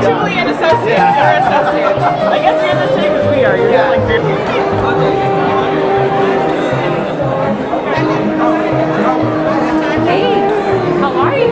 Truly an associate. You're an associate. I guess you're the same as we are. You're just like 50. Hey, how are you?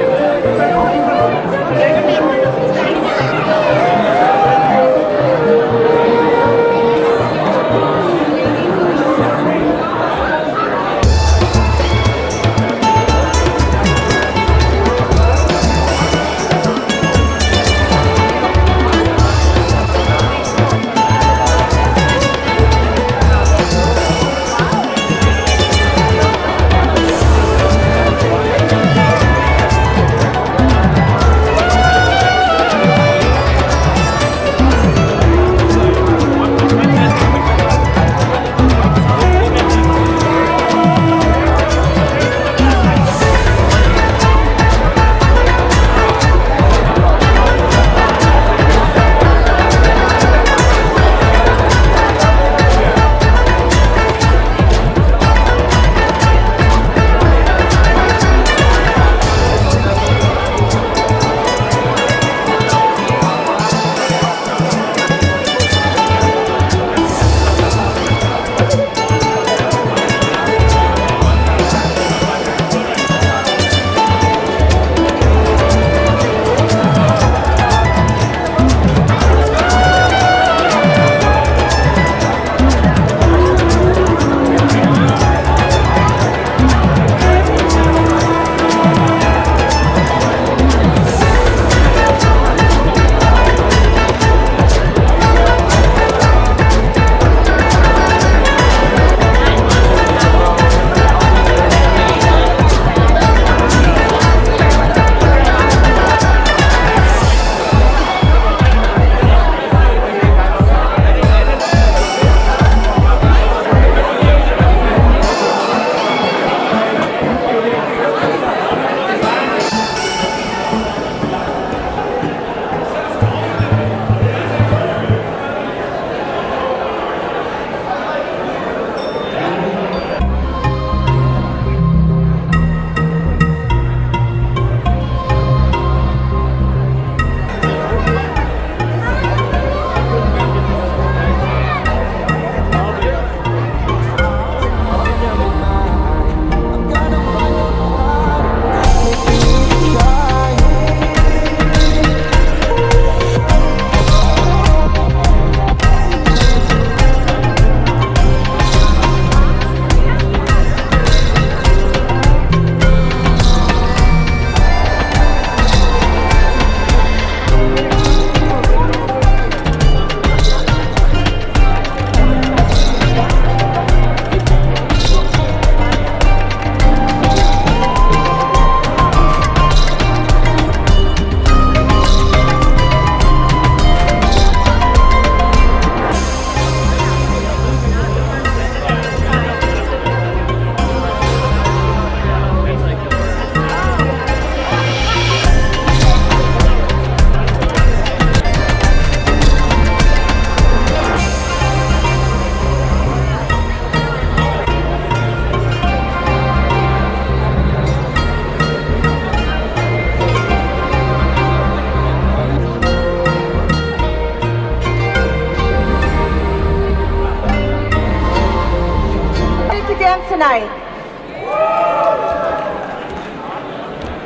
Tonight.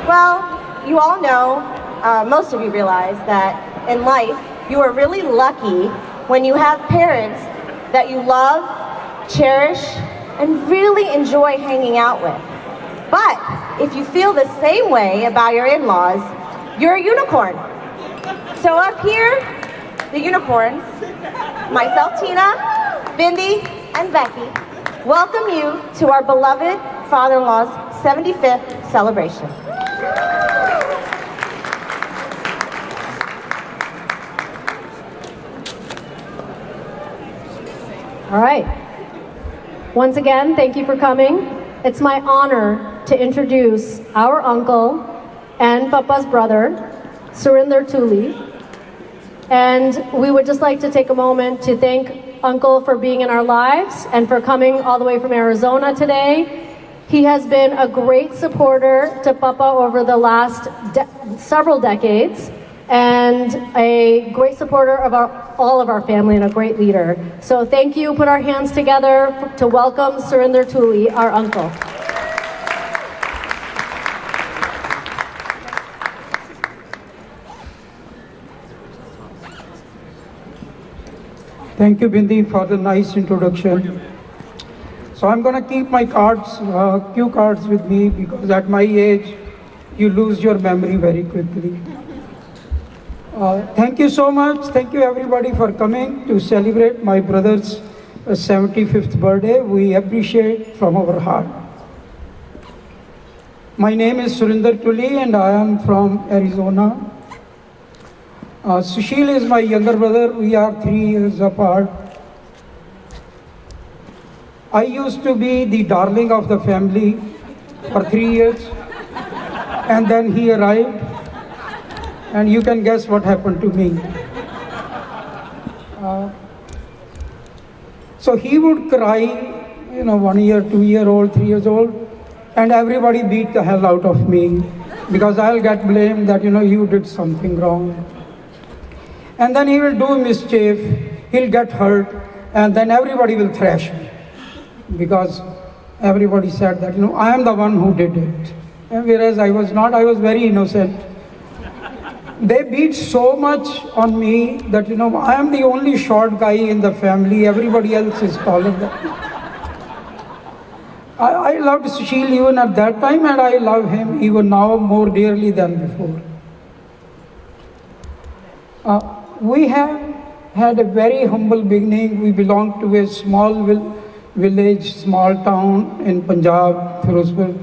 Well, you all know, most of you realize that in life, you are really lucky when you have parents that you love, cherish, and really enjoy hanging out with. But if you feel the same way about your in-laws, you're a unicorn. So up here, the unicorns, myself, Tina, Bindi, and Becky, welcome you to our beloved father-in-law's 75th celebration. All right. Once again, thank you for coming. It's my honor to introduce our uncle and Papa's brother, Surinder Tuli. And we would just like to take a moment to thank Uncle for being in our lives and for coming all the way from Arizona today. He has been a great supporter to Papa over the last several decades, and a great supporter of all of our family and a great leader. So thank you. Put our hands together to welcome Surinder Tuli, our uncle. Thank you, Bindi, for the nice introduction. So I'm going to keep my cards, cue cards with me, because at my age, you lose your memory very quickly. Thank you so much. Thank you, everybody, for coming to celebrate my brother's 75th birthday. We appreciate from our heart. My name is Surinder Tuli, and I am from Arizona. Sushil is my younger brother. We are 3 years apart. I used to be the darling of the family for 3 years, and then he arrived, and you can guess what happened to me. So he would cry, 1 year, 2 year old, 3 years old, and everybody beat the hell out of me because I'll get blamed that, you did something wrong. And then he will do mischief, he'll get hurt, and then everybody will thrash me because everybody said that, I am the one who did it. And whereas I was not, I was very innocent. They beat so much on me that, I am the only short guy in the family, everybody else is taller than me. I loved Sushil even at that time, and I love him even now more dearly than before. We have had a very humble beginning. We belong to a small village, small town in Punjab, Firozpur.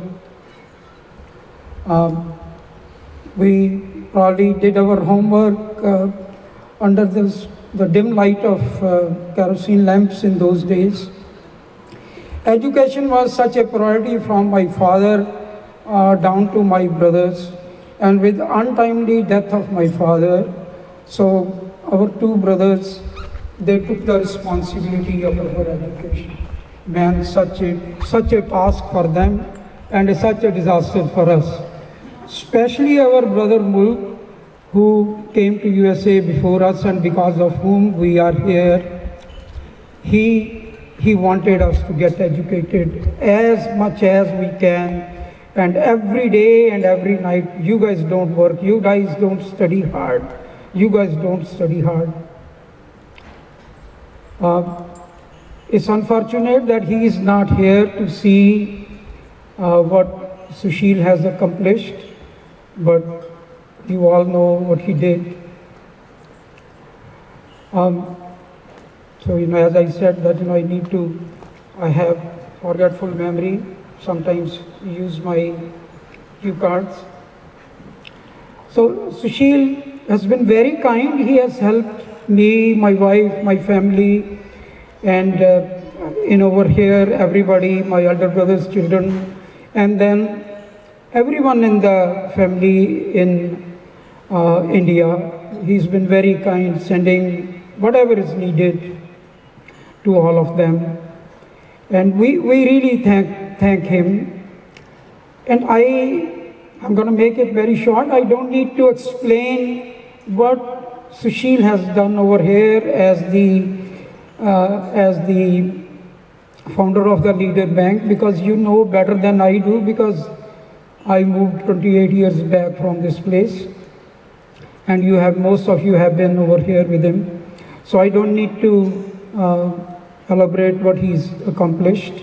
We probably did our homework under the dim light of kerosene lamps in those days. Education was such a priority from my father down to my brothers, and with untimely death of my father, so our 2 brothers, they took the responsibility of our education. Man, such a task for them and such a disaster for us. Especially our brother Mulk, who came to USA before us and because of whom we are here. He wanted us to get educated as much as we can. And every day and every night, you guys don't work, you guys don't study hard. You guys don't study hard. It's unfortunate that he is not here to see what Sushil has accomplished, but you all know what he did. So, as I said that, I have forgetful memory, sometimes use my cue cards. So Sushil has been very kind. He has helped me, my wife, my family, and over here, everybody, my elder brother's children, and then everyone in the family in India. He's been very kind, sending whatever is needed to all of them. And we really thank him. And I'm going to make it very short. I don't need to explain what Sushil has done over here as the founder of the Leader Bank, because you know better than I do, because I moved 28 years back from this place, and most of you have been over here with him. So I don't need to elaborate what he's accomplished.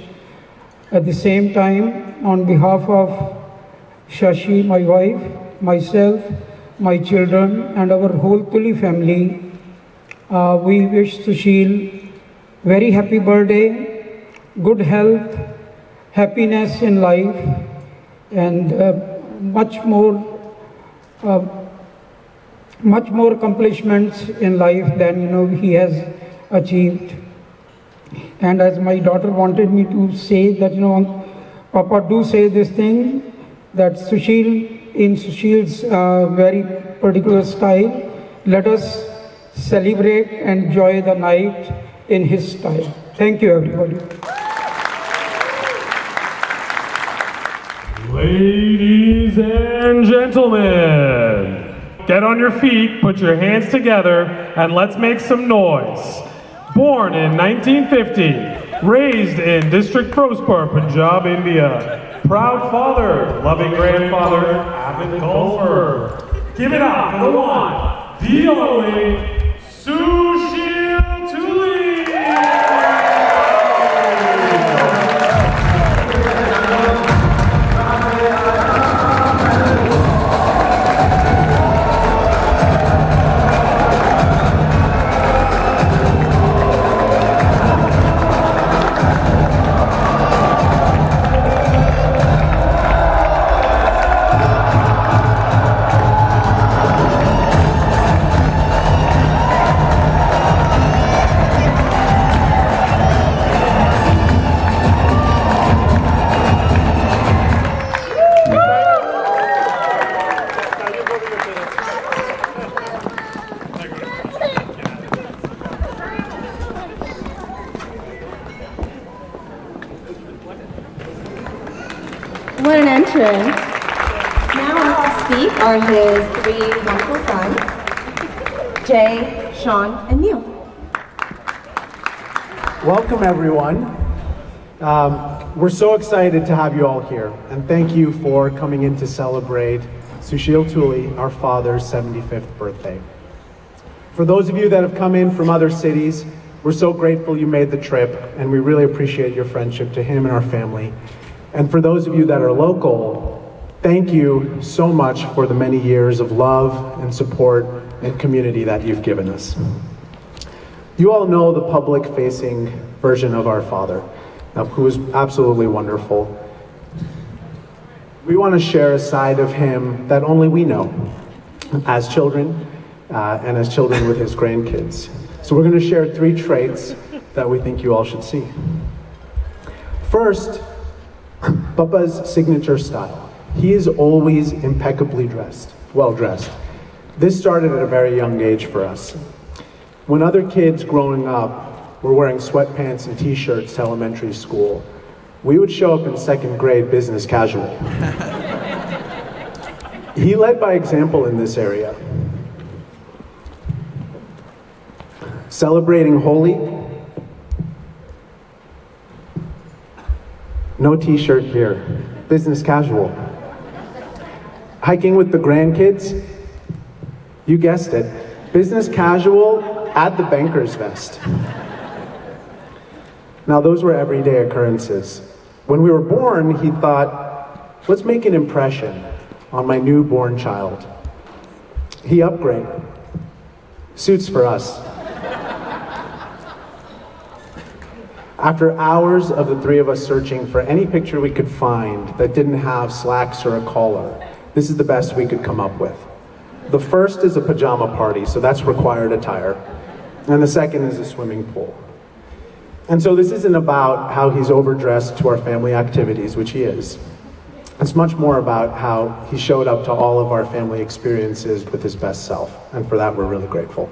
At the same time, on behalf of Shashi, my wife, myself, my children, and our whole Tuli family, we wish Sushil very happy birthday, good health, happiness in life, and much more accomplishments in life than he has achieved. And as my daughter wanted me to say that, Papa, do say this thing, that Sushil, in Sushil's very particular style, let us celebrate and enjoy the night in his style. Thank you, everybody. Ladies and gentlemen, get on your feet, put your hands together, and let's make some noise. Born in 1950, raised in District Firozpur, Punjab, India. Proud father, loving grandfather, avid golfer. Give it up for the one, the only, Sushil Tuli. What an entrance. Now up to speak are his three wonderful sons, Jay, Sean, and Neil. Welcome, everyone. We're so excited to have you all here, and thank you for coming in to celebrate Sushil Tuli, our father's 75th birthday. For those of you that have come in from other cities, we're so grateful you made the trip, and we really appreciate your friendship to him and our family. And for those of you that are local, thank you so much for the many years of love and support and community that you've given us. You all know the public-facing version of our father, who is absolutely wonderful. We want to share a side of him that only we know as children and as children with his grandkids. So we're going to share three traits that we think you all should see. First, Papa's signature style. He is always impeccably dressed, well dressed. This started at a very young age for us. When other kids growing up were wearing sweatpants and t-shirts to elementary school, we would show up in second grade business casual. He led by example in this area. Celebrating Holi, no t-shirt here, business casual. Hiking with the grandkids, you guessed it, business casual, add the banker's vest. Now those were everyday occurrences. When we were born, he thought, let's make an impression on my newborn child. He upgraded. Suits for us. After hours of the three of us searching for any picture we could find that didn't have slacks or a collar, this is the best we could come up with. The first is a pajama party, so that's required attire. And the second is a swimming pool. And so this isn't about how he's overdressed to our family activities, which he is. It's much more about how he showed up to all of our family experiences with his best self. And for that, we're really grateful.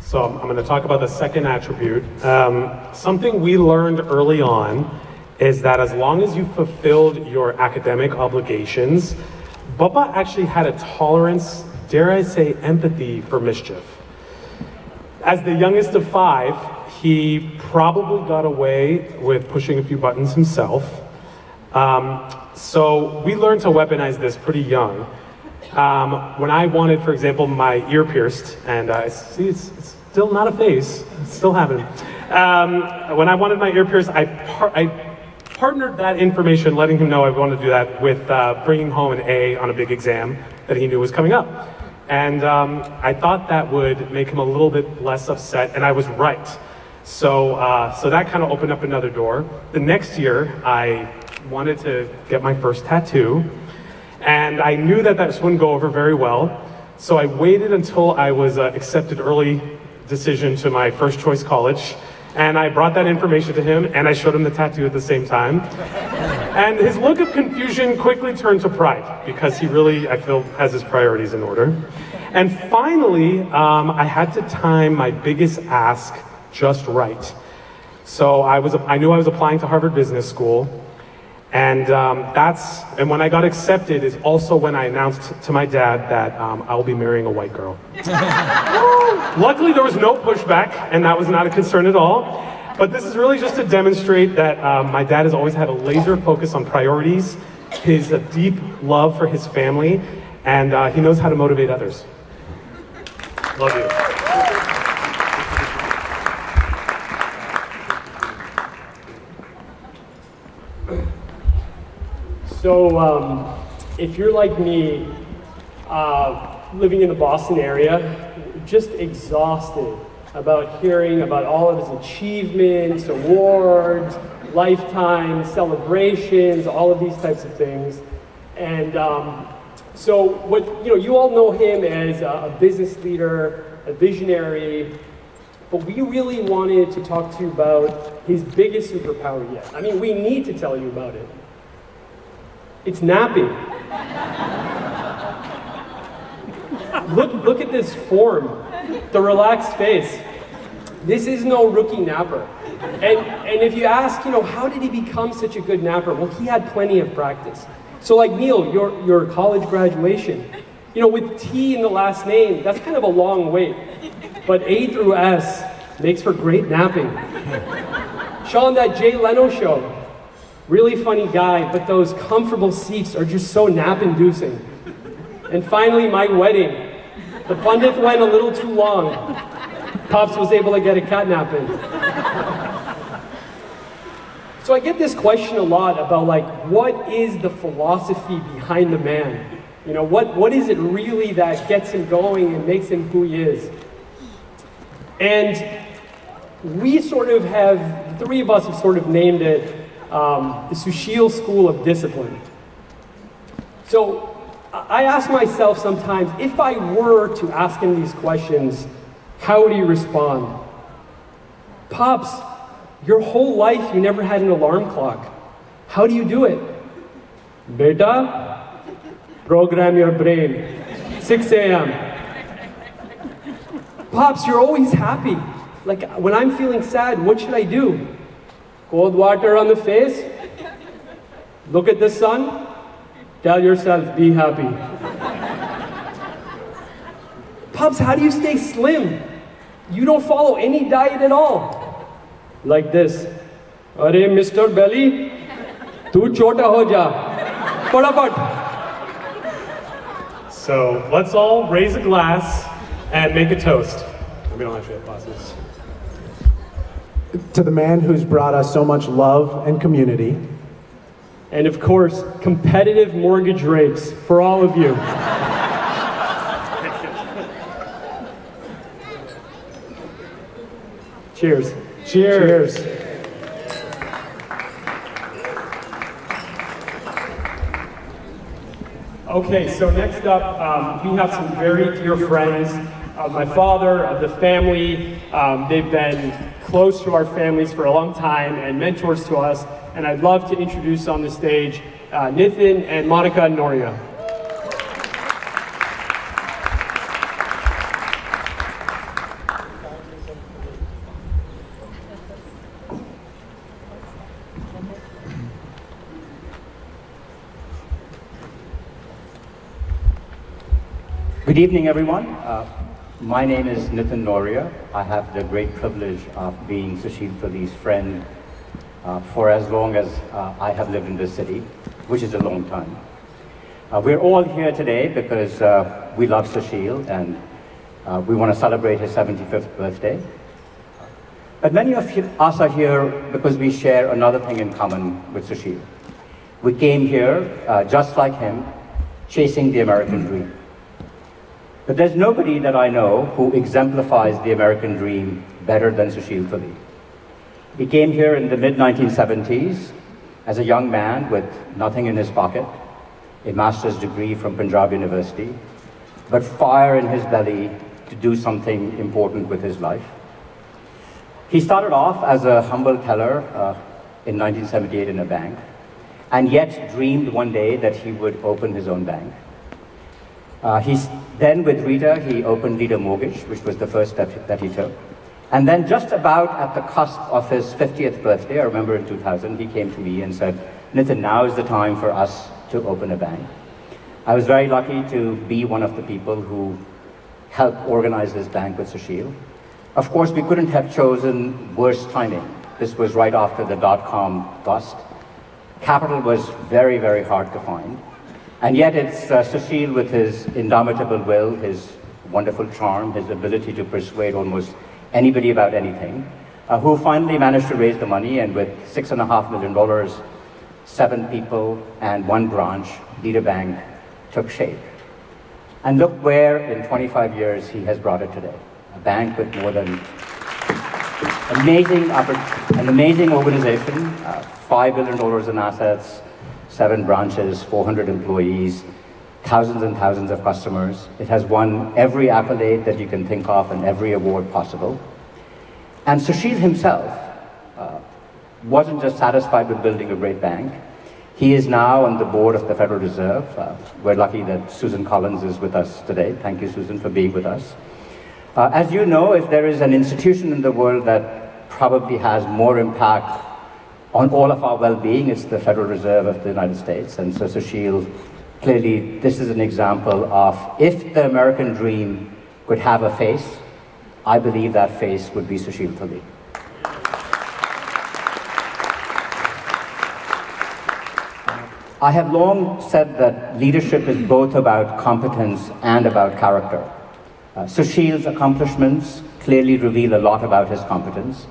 So I'm going to talk about the second attribute. Something we learned early on is that as long as you fulfilled your academic obligations, Papa actually had a tolerance, dare I say, empathy for mischief. As the youngest of five, he probably got away with pushing a few buttons himself. So we learned to weaponize this pretty young. When I wanted, for example, my ear pierced, and see, it's still not a face, it's still happening. When I wanted my ear pierced, I partnered that information, letting him know I wanted to do that, with bringing home an A on a big exam that he knew was coming up. And I thought that would make him a little bit less upset, and I was right. So that kind of opened up another door. The next year, I wanted to get my first tattoo, and I knew that this wouldn't go over very well. So I waited until I was accepted early decision to my first choice college, and I brought that information to him, and I showed him the tattoo at the same time. And his look of confusion quickly turned to pride, because he really, I feel, has his priorities in order. And finally, I had to time my biggest ask just right. So I knew I was applying to Harvard Business School, and and when I got accepted is also when I announced to my dad that I will be marrying a white girl. Luckily, there was no pushback, and that was not a concern at all. But this is really just to demonstrate that my dad has always had a laser focus on priorities, his deep love for his family, and he knows how to motivate others. Love you. So, if you're like me, living in the Boston area, just exhausted about hearing about all of his achievements, awards, lifetime celebrations, all of these types of things. And so, you all know him as a business leader, a visionary, but we really wanted to talk to you about his biggest superpower yet. I mean, we need to tell you about it. It's napping. Look at this form, the relaxed face. This is no rookie napper. And if you ask, how did he become such a good napper? Well, he had plenty of practice. So like Neil, your college graduation, with T in the last name, that's kind of a long wait. But A through S makes for great napping. Sean, that Jay Leno show, really funny guy, but those comfortable seats are just so nap-inducing. And finally, my wedding. The pundit went a little too long. Pops was able to get a cat nap in. So I get this question a lot about what is the philosophy behind the man? What is it really that gets him going and makes him who he is? And we the three of us have sort of named it the Sushil School of Discipline. So I ask myself sometimes, if I were to ask him these questions, how would he respond? Pops, your whole life you never had an alarm clock. How do you do it? Beta, program your brain. 6 a.m. Pops, you're always happy. When I'm feeling sad, what should I do? Cold water on the face? Look at the sun? Tell yourself, be happy. Pops, how do you stay slim? You don't follow any diet at all. Like this. Are Mr. Belly, tu chota ho ja. Fatapat. So let's all raise a glass and make a toast. We don't actually have glasses. To the man who's brought us so much love and community. And of course, competitive mortgage rates for all of you. Cheers. Cheers. Okay, so next up, we have some very dear friends of my father, of the family. They've been close to our families for a long time and mentors to us. And I'd love to introduce on the stage Nithin and Monica Noria. Good evening, everyone. My name is Nithin Noria. I have the great privilege of being Sushil Tuli's friend for as long as I have lived in this city, which is a long time. We're all here today because we love Sushil and we want to celebrate his 75th birthday. But many of us are here because we share another thing in common with Sushil. We came here, just like him, chasing the American dream. But there's nobody that I know who exemplifies the American dream better than Sushil Tuli. He came here in the mid-1970s as a young man with nothing in his pocket, a master's degree from Punjab University, but fire in his belly to do something important with his life. He started off as a humble teller in 1978 in a bank, and yet dreamed one day that he would open his own bank. Then with Rita, he opened Leader Mortgage, which was the first step that he took. And then just about at the cusp of his 50th birthday, I remember in 2000, he came to me and said, Nitin, now is the time for us to open a bank. I was very lucky to be one of the people who helped organize this bank with Sushil. Of course, we couldn't have chosen worse timing. This was right after the dot-com bust. Capital was very, very hard to find. And yet it's Sushil with his indomitable will, his wonderful charm, his ability to persuade almost anybody about anything, who finally managed to raise the money, and with $6.5 million, 7 people and 1 branch, Leader Bank took shape. And look where in 25 years he has brought it today. A bank with more than an amazing organization, $5 billion in assets, 7 branches, 400 employees, thousands and thousands of customers. It has won every accolade that you can think of and every award possible. And Sushil himself wasn't just satisfied with building a great bank. He is now on the board of the Federal Reserve. We're lucky that Susan Collins is with us today. Thank you, Susan, for being with us. As you know, if there is an institution in the world that probably has more impact on all of our well-being, it's the Federal Reserve of the United States. And so Sushil, clearly this is an example of, if the American dream could have a face, I believe that face would be Sushil Tuli. I have long said that leadership is both about competence and about character. Sushil's accomplishments clearly reveal a lot about his competence.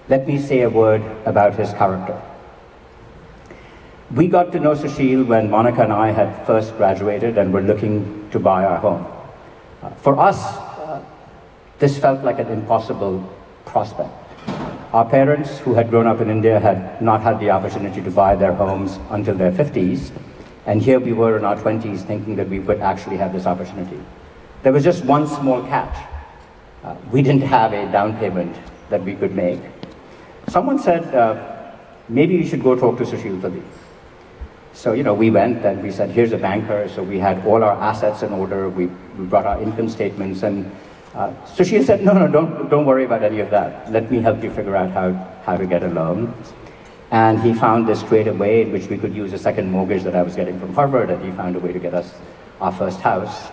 Let me say a word about his character. We got to know Sushil when Monica and I had first graduated and were looking to buy our home. For us, this felt like an impossible prospect. Our parents, who had grown up in India, had not had the opportunity to buy their homes until their 50s, and here we were in our 20s thinking that we would actually have this opportunity. There was just one small catch. We didn't have a down payment that we could make. Someone said, maybe you should go talk to Sushil Tuli. So, we went and we said, here's a banker. So we had all our assets in order. We brought our income statements, and Sushil said, no, don't worry about any of that. Let me help you figure out how to get a loan. And he found this creative way in which we could use a second mortgage that I was getting from Harvard, and he found a way to get us our first house.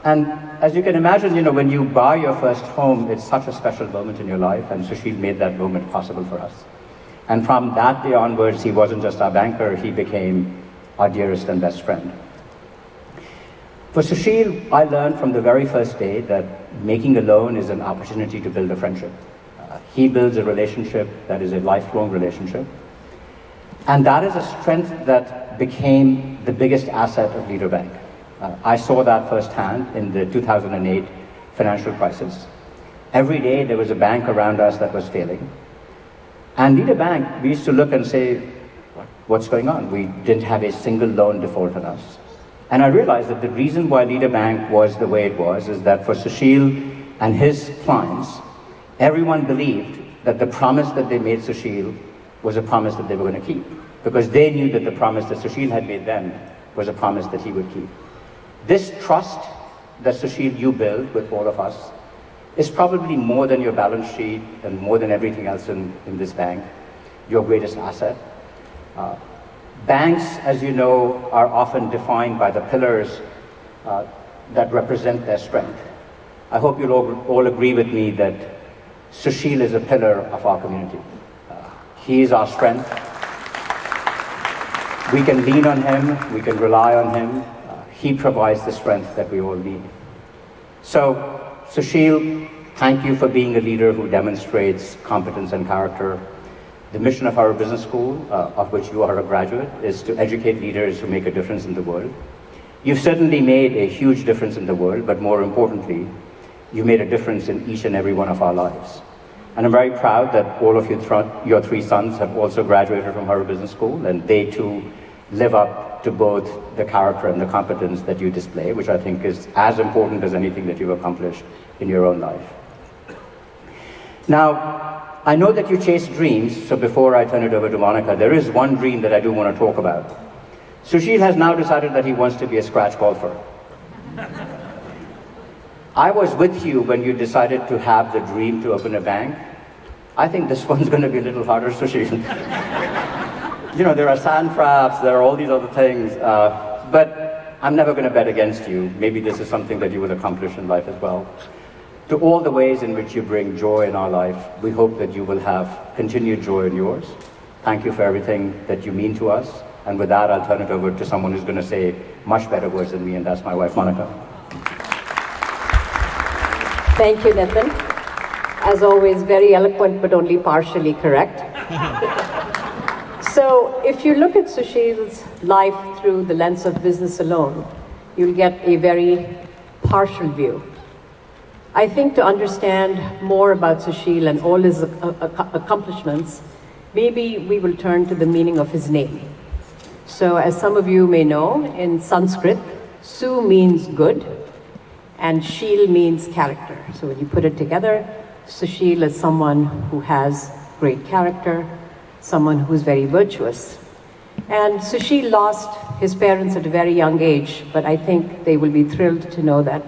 And as you can imagine, when you buy your first home, it's such a special moment in your life, and Sushil made that moment possible for us. And from that day onwards, he wasn't just our banker, he became our dearest and best friend. For Sushil, I learned from the very first day that making a loan is an opportunity to build a friendship. He builds a relationship that is a lifelong relationship. And that is a strength that became the biggest asset of Leader Bank. I saw that firsthand in the 2008 financial crisis. Every day there was a bank around us that was failing. And Leader Bank, we used to look and say, what's going on? We didn't have a single loan default on us. And I realized that the reason why Leader Bank was the way it was is that for Sushil and his clients, everyone believed that the promise that they made Sushil was a promise that they were going to keep, because they knew that the promise that Sushil had made them was a promise that he would keep. This trust that Sushil, you build with all of us is probably more than your balance sheet and more than everything else in this bank, your greatest asset. Banks, as you know, are often defined by the pillars that represent their strength. I hope you'll all agree with me that Sushil is a pillar of our community. He is our strength. We can lean on him, we can rely on him. He provides the strength that we all need. So, Sushil, thank you for being a leader who demonstrates competence and character. The mission of our business school, of which you are a graduate, is to educate leaders who make a difference in the world. You've certainly made a huge difference in the world, but more importantly, you made a difference in each and every one of our lives. And I'm very proud that all of your 3 sons have also graduated from Harvard Business School, and they too live up to both the character and the competence that you display, which I think is as important as anything that you've accomplished in your own life. Now, I know that you chase dreams, so before I turn it over to Monica, there is one dream that I do want to talk about. Sushil has now decided that he wants to be a scratch golfer. I was with you when you decided to have the dream to open a bank. I think this one's going to be a little harder, Sushil. You know, there are sand traps, there are all these other things, but I'm never going to bet against you. Maybe this is something that you will accomplish in life as well. To all the ways in which you bring joy in our life, we hope that you will have continued joy in yours. Thank you for everything that you mean to us. And with that, I'll turn it over to someone who's going to say much better words than me, and that's my wife, Monica. Thank you, Nitin. As always, very eloquent, but only partially correct. So, if you look at Sushil's life through the lens of business alone, you'll get a very partial view. I think to understand more about Sushil and all his accomplishments, maybe we will turn to the meaning of his name. So, as some of you may know, in Sanskrit, Su means good, and Shil means character. So when you put it together, Sushil is someone who has great character, someone who's very virtuous. And Sushil lost his parents at a very young age, but I think they will be thrilled to know that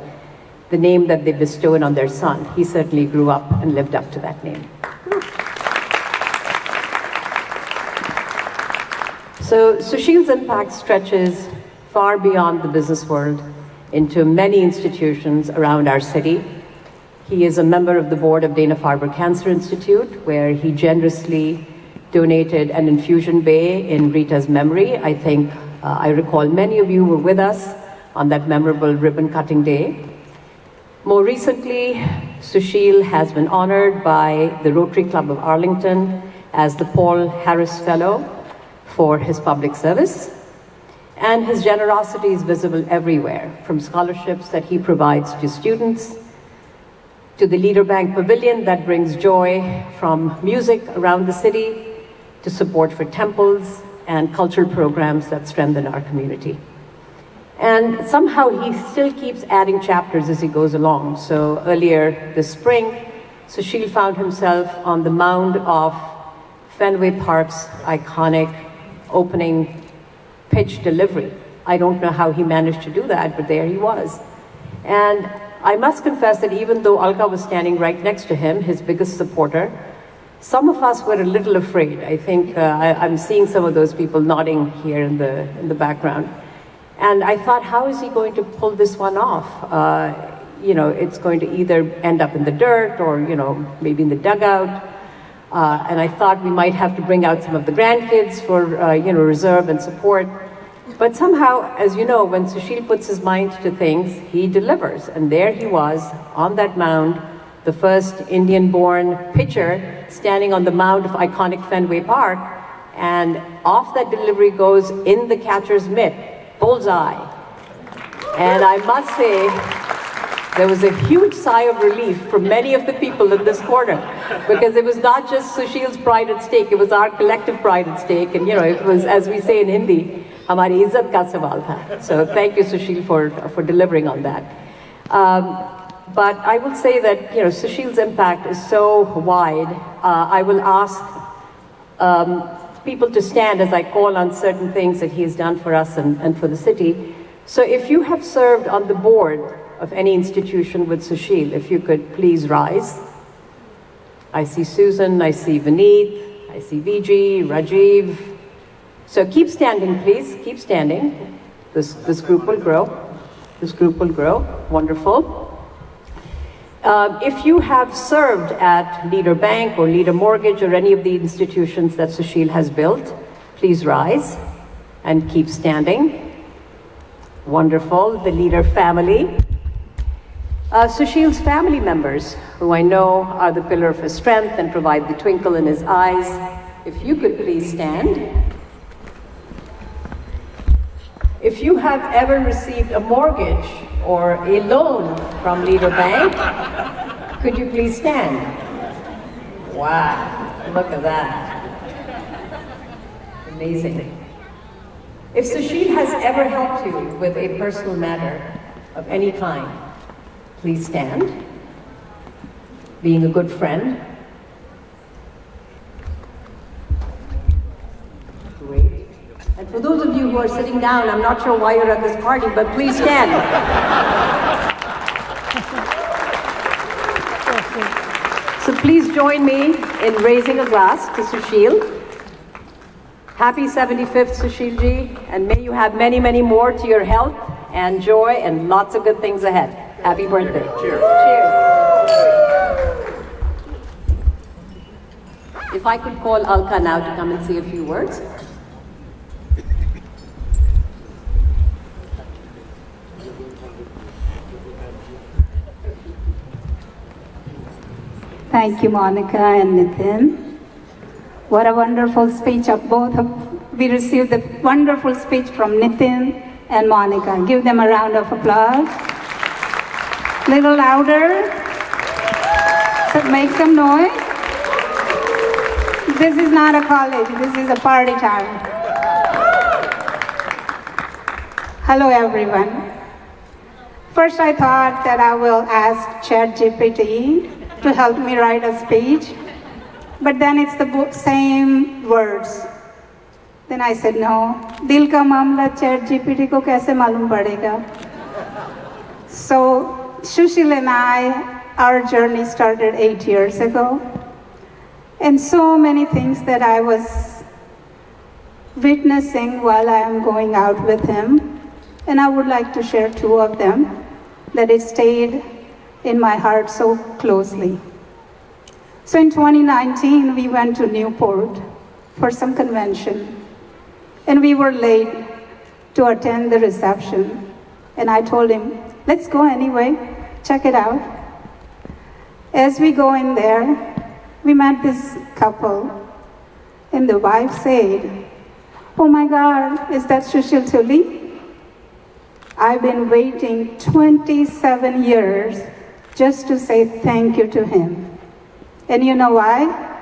the name that they bestowed on their son, he certainly grew up and lived up to that name. So Sushil's impact stretches far beyond the business world into many institutions around our city. He is a member of the board of Dana-Farber Cancer Institute, where he generously donated an infusion bay in Rita's memory. I think, I recall many of you were with us on that memorable ribbon cutting day. More recently, Sushil has been honored by the Rotary Club of Arlington as the Paul Harris Fellow for his public service. And his generosity is visible everywhere, from scholarships that he provides to students, to the Leader Bank Pavilion that brings joy from music around the city, to support for temples and cultural programs that strengthen our community. And somehow he still keeps adding chapters as he goes along. So earlier this spring, Sushil found himself on the mound of Fenway Park's iconic opening pitch delivery. I don't know how he managed to do that, but there he was. And I must confess that even though Alka was standing right next to him, his biggest supporter, some of us were a little afraid. I think I'm seeing some of those people nodding here in the background. And I thought, how is he going to pull this one off? You know, it's going to either end up in the dirt or, you know, maybe in the dugout. And I thought we might have to bring out some of the grandkids for, you know, reserve and support. But somehow, as you know, when Sushil puts his mind to things, he delivers. And there he was on that mound, the first Indian-born pitcher standing on the mound of iconic Fenway Park. And off that delivery goes in the catcher's mitt, bullseye. And I must say, there was a huge sigh of relief from many of the people in this corner, because it was not just Sushil's pride at stake, it was our collective pride at stake. And you know, it was, as we say in Hindi, hamari izzat ka sawal tha. So thank you, Sushil, for delivering on that. But I will say that, you know, Sushil's impact is so wide. I will ask people to stand as I call on certain things that he has done for us and for the city. So if you have served on the board of any institution with Sushil, if you could please rise. I see Susan, I see Vineet, I see Vijay, Rajiv. So keep standing, please, keep standing. This group will grow. This group will grow. Wonderful. If you have served at Leader Bank or Leader Mortgage or any of the institutions that Sushil has built, please rise and keep standing. Wonderful. The Leader family. Sushil's family members, who I know are the pillar of his strength and provide the twinkle in his eyes. If you could please stand. If you have ever received a mortgage or a loan from Leader Bank, could you please stand? Wow, look at that. Amazing. If Sushil has ever helped you with a personal matter of any kind, please stand. Being a good friend. Great. And for those of you who are sitting down, I'm not sure why you're at this party, but please stand. please join me in raising a glass to Sushil. Happy 75th, Sushilji, and may you have many, many more to your health and joy and lots of good things ahead. Happy birthday. Cheers. Cheers. If I could call Alka now to come and say a few words. Thank you, Monica and Nitin. What a wonderful speech of both of, we received a wonderful speech from Nitin and Monica. Give them a round of applause. Little louder. So make some noise. This is not a college, this is a party time. Hello everyone. First I thought that I will ask ChatGPT to help me write a speech. But then it's the same words. Then I said, no, dil ka mamla ChatGPT ko kaise malum padega? So Sushil and I, our journey started 8 years ago. And so many things that I was witnessing while I am going out with him. And I would like to share 2 of them that it stayed in my heart so closely. So in 2019, we went to Newport for some convention. And we were late to attend the reception. And I told him, let's go anyway, check it out. As we go in there, we met this couple. And the wife said, oh my God, is that Sushil Tuli? I've been waiting 27 years just to say thank you to him. And you know why?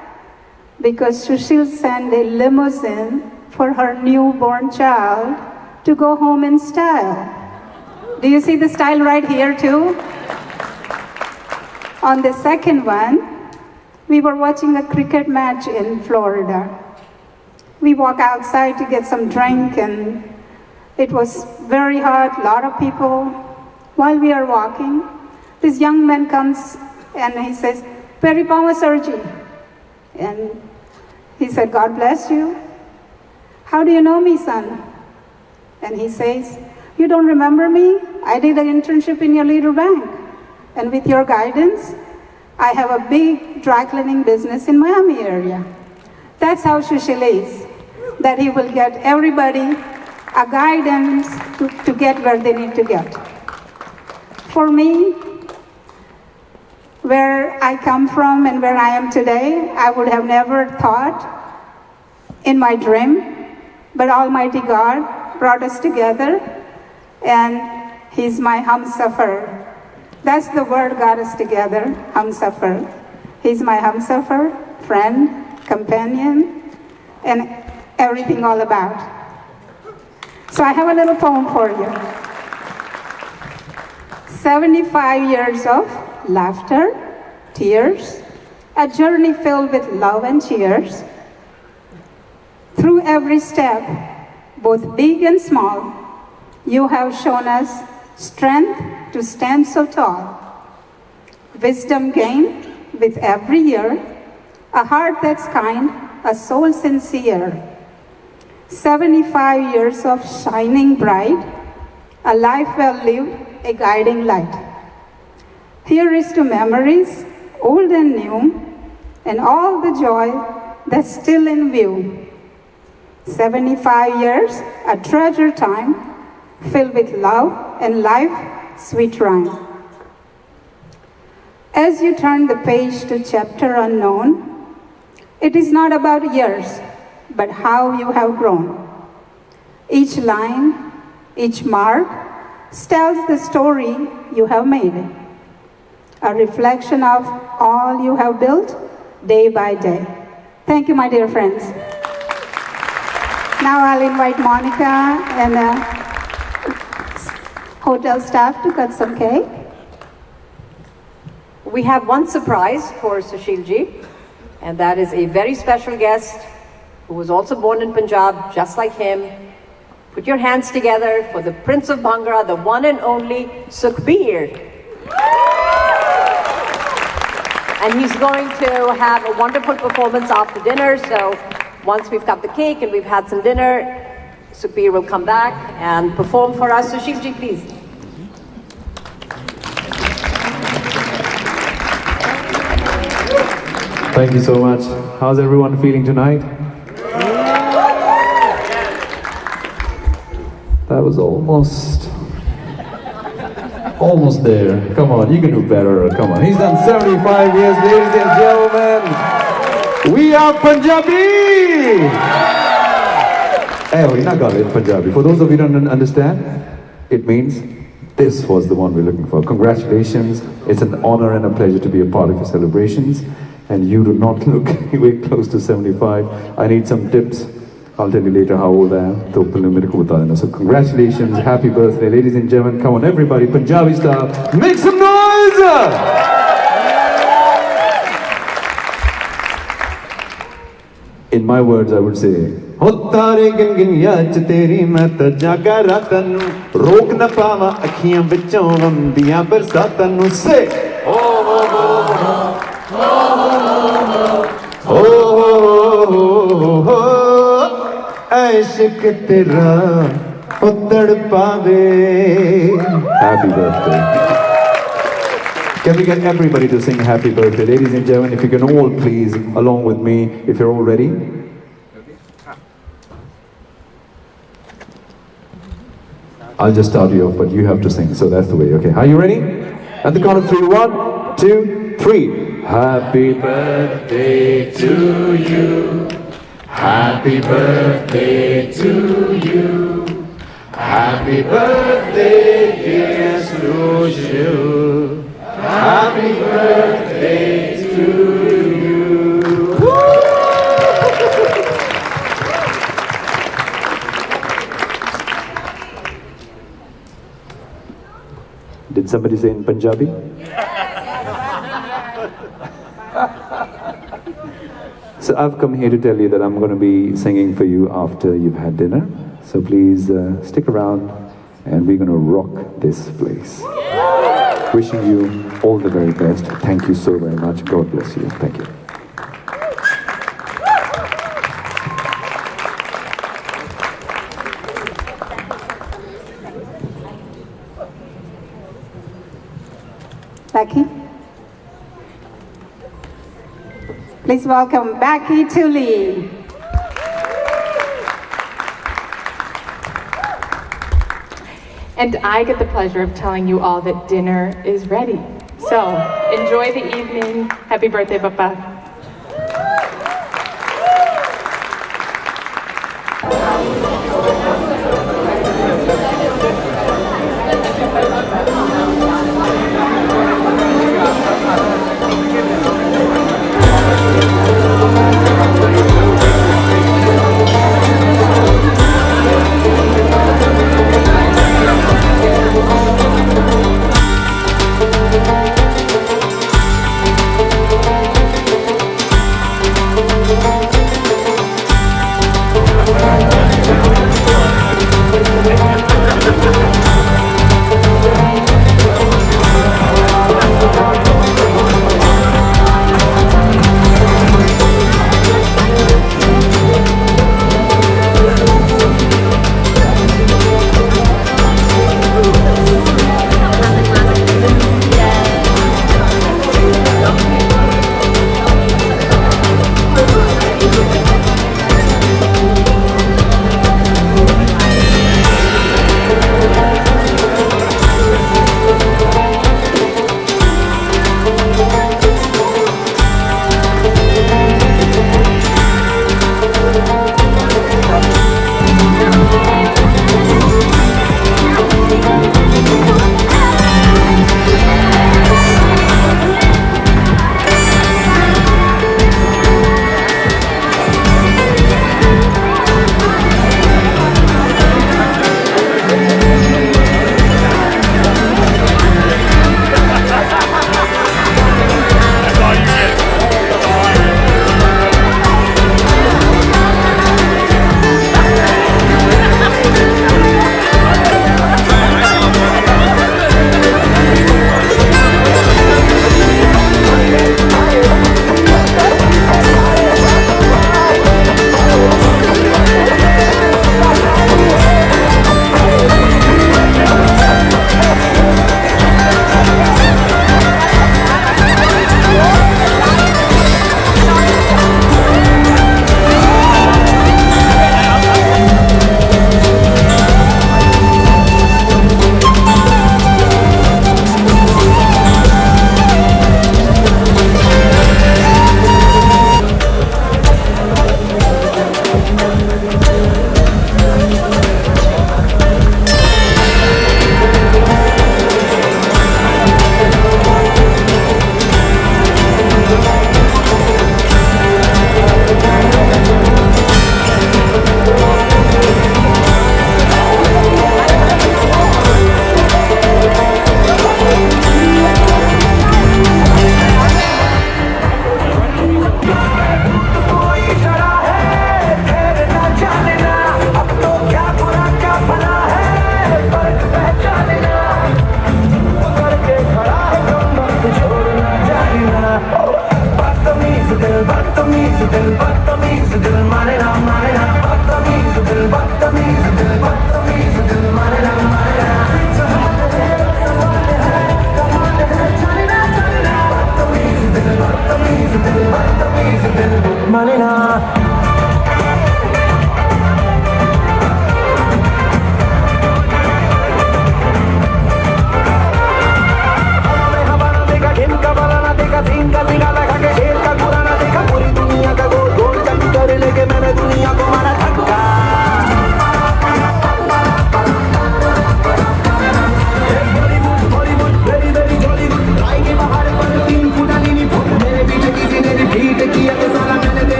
Because Sushil sent a limousine for her newborn child to go home in style. Do you see the style right here too? On the second one, we were watching a cricket match in Florida. We walk outside to get some drink and it was very hot, a lot of people. While we are walking, this young man comes and he says, Peri Pama Sarji. And he said, God bless you. How do you know me, son? And he says, you don't remember me? I did an internship in your leader bank. And with your guidance, I have a big dry cleaning business in Miami area. That's how Sushil is, that he will get everybody a guidance to get where they need to get. For me, where I come from and where I am today, I would have never thought in my dream, but Almighty God brought us together and He's my humsafar. That's the word got us together, humsafar. He's my humsafar, friend, companion, and everything all about. So I have a little poem for you. 75 years of laughter, tears, a journey filled with love and cheers. Through every step, both big and small, you have shown us strength to stand so tall. Wisdom gained with every year, a heart that's kind, a soul sincere. 75 years of shining bright, a life well lived, a guiding light. Here is to memories, old and new, and all the joy that's still in view. 75 years, a treasure time, filled with love and life, sweet rhyme. As you turn the page to chapter unknown, it is not about years, but how you have grown. Each line, each mark, tells the story you have made. A reflection of all you have built day by day. Thank you, my dear friends. Now I'll invite Monica and hotel staff to cut some cake. We have one surprise for Sushilji, and that is a very special guest who was also born in Punjab, just like him. Put your hands together for the Prince of Bhangra, the one and only Sukhbir. And he's going to have a wonderful performance after dinner. So once we've cut the cake and we've had some dinner, Sukhbir will come back and perform for us. Sushil ji, please. Thank you so much. How's everyone feeling tonight? That was almost there. Come on, you can do better. Come on. He's done 75 years, ladies and gentlemen. We are Punjabi! We're not got it in Punjabi. For those of you who don't understand, it means this was the one we're looking for. Congratulations. It's an honor and a pleasure to be a part of your celebrations. And you do not look anywhere close to 75. I need some tips. I'll tell you later how old I am. So congratulations, happy birthday, ladies and gentlemen. Come on, everybody, Punjabi style, make some noise! In my words, I would say, हो तारे गिनगिनिया च तेरी मैं तो जागा रातां नू रोक ना पावा अखियां विचों वंदियां बरसातां नू से हो इश्क तेरा उतड़ पावे. Happy birthday. Can we get everybody to sing happy birthday? Ladies and gentlemen, if you can all please, along with me, if you're all ready. I'll just start you off, but you have to sing, so that's the way. Okay, are you ready? At the count of 3, 1, 2, 3. Happy birthday to you. Happy birthday to you. Happy birthday, dear Sushil. Happy birthday to you. Did somebody say in Punjabi? So I've come here to tell you that I'm going to be singing for you after you've had dinner. So please stick around and we're going to rock this place. Wishing you all the very best. Thank you so very much. God bless you. Thank you. Becky? Please welcome Becky Tully. And I get the pleasure of telling you all that dinner is ready. So enjoy the evening. Happy birthday, Papa.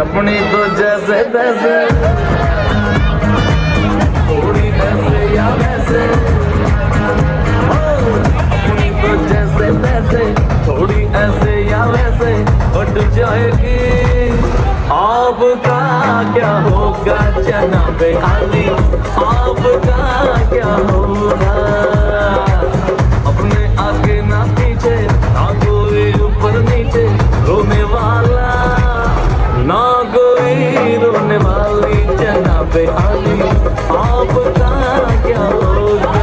अपनी तो जैसे तैसे थोड़ी ऐसे या वैसे अपनी तो जैसे तैसे थोड़ी ऐसे या वैसे बट जाएगी आपका क्या होगा जनाबे आली आपका क्या होगा अपने आगे ना पीछे ना कोई ऊपर नीचे रोने वाला ना कोई रोने वाली जनाबे आली आपका क्या होगा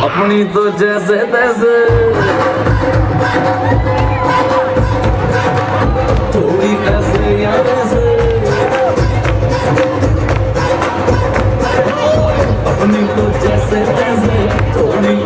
अपनी तो जैसे तैसे थोड़ी ऐसे या वैसे अपनी तो जैसे तैसे थोड़ी